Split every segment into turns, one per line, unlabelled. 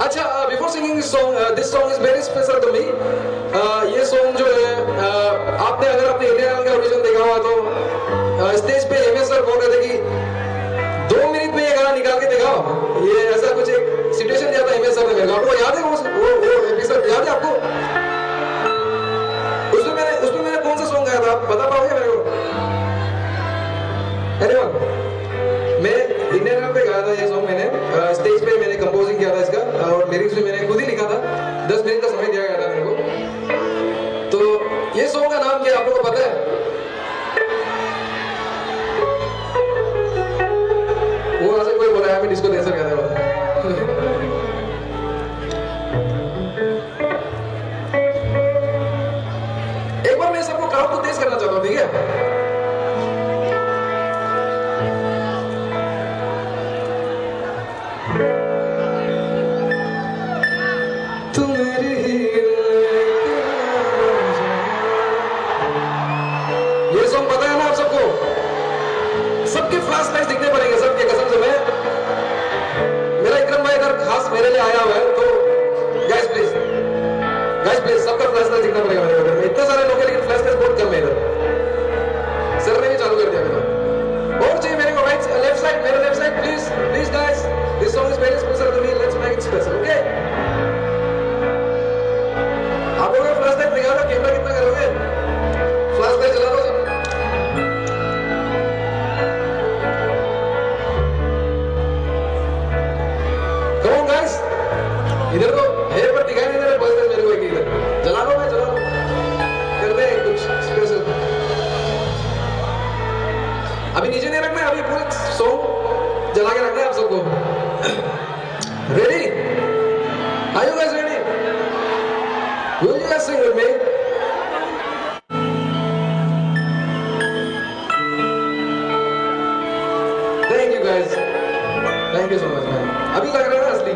अच्छा, before singing this song is very special to me. ये song जो है आपने अगर अपने इंडियन आइडल का ऑडिशन देखा हुआ तो स्टेज पे एमएस सर बोल रहे थे कि 2 मिनट में ये गाना निकाल के दिखाओ। ये ऐसा कुछ एक सिचुएशन दिया था एमएस सर ने मेरे को। आपको याद है वो एपिसोड याद है आपको? उसमें मैंने कौन सा सॉन्ग गाया था, आप बता पाओगे मेरे को? अरे मैं इंडियन आइडल पे गाया था ये सॉन्ग। मैंने स्टेज पे मैंने कंपोजिंग किया था इसका और लिरिक्स भी मैंने खुद ही लिखा था। 10 मिनट का समय दिया गया था मेरे को। तो ये सॉन्ग का नाम क्या आप लोगों को पता है? वो वहां से कोई बोला है, मैं डिस्को डांसर कहता हूँ। एक बार मैं सबको क्राउड को तेज करना चाहता हूँ, ठीक है? ये सॉन्ग पता है ना आप सबको? सबके फ्लैश लाइट्स दिखने पड़ेंगे, सबके कसम से। मैं मेरा इकरम भाई इधर खास मेरे लिए आया हुआ है, तो गाइस प्लीज सबका फ्लैश लाइट दिखना पड़ेगा मेरे को। इतने सारे लोग हैं लेकिन फ्लैश लाइट बहुत कम है इधर। सर ने भी चालू कर दिया मेरा। और चाहिए मेरे को राइट लेफ्ट साइड, मेरे left side please guys, this song is very special to me, let's make it special, okay? आप लोग फ्लैश लाइट दिखा दो, कैमरा कितना करोगे? फ्लैश लाइट चला दो। इधर तो है पर दिखाई नहीं दे रहा, बस मेरे को एक इधर जला लो, मैं जला लो, कर रहे हैं कुछ स्पेशल। अभी नीचे नहीं रखना है, अभी पूरा सॉन्ग जला के रखना है आप सबको। Ready? Are you guys ready? Will you guys sing with me? Thank you guys, thank you so much man. अभी लग रहा है ना असली?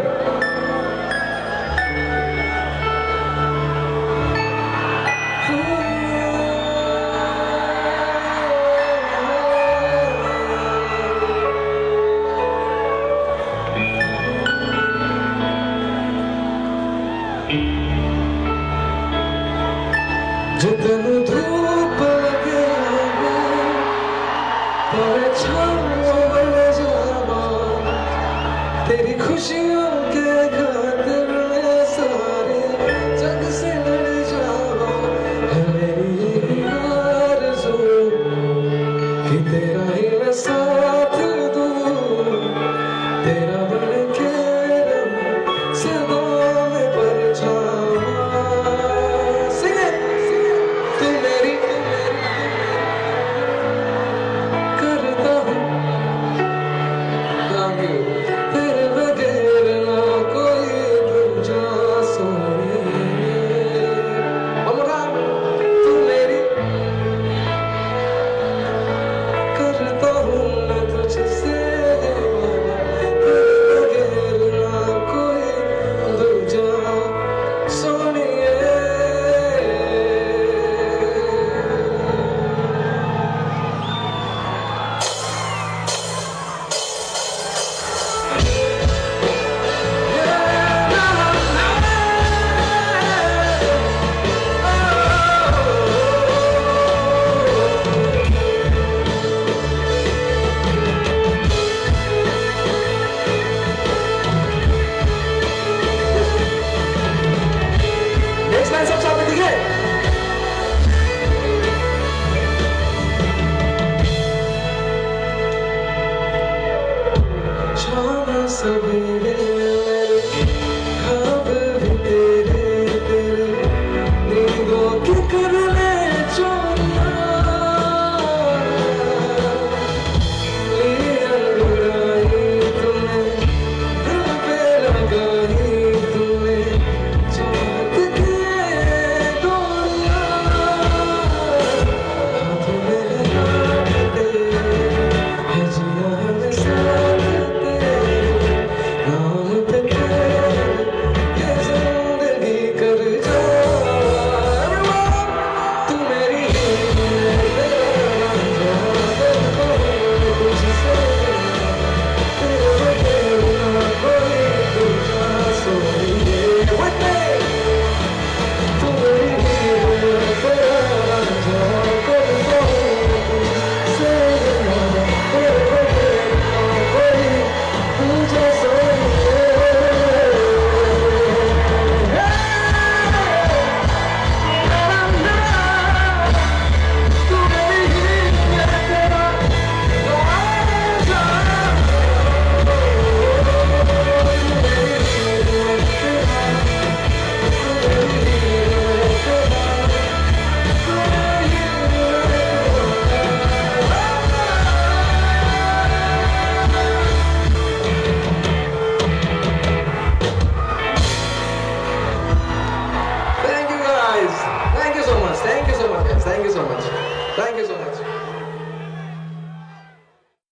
जितन धूप लगे पर छाँव बन जावा, तेरी खुशियों के खातिर मैं सारे जग से लड़ जावा। है मेरी आरज़ू कि तेरा ही मैं साथ दूँ, तेरा बन के रहूं सदा मैं परछावा। सवेरे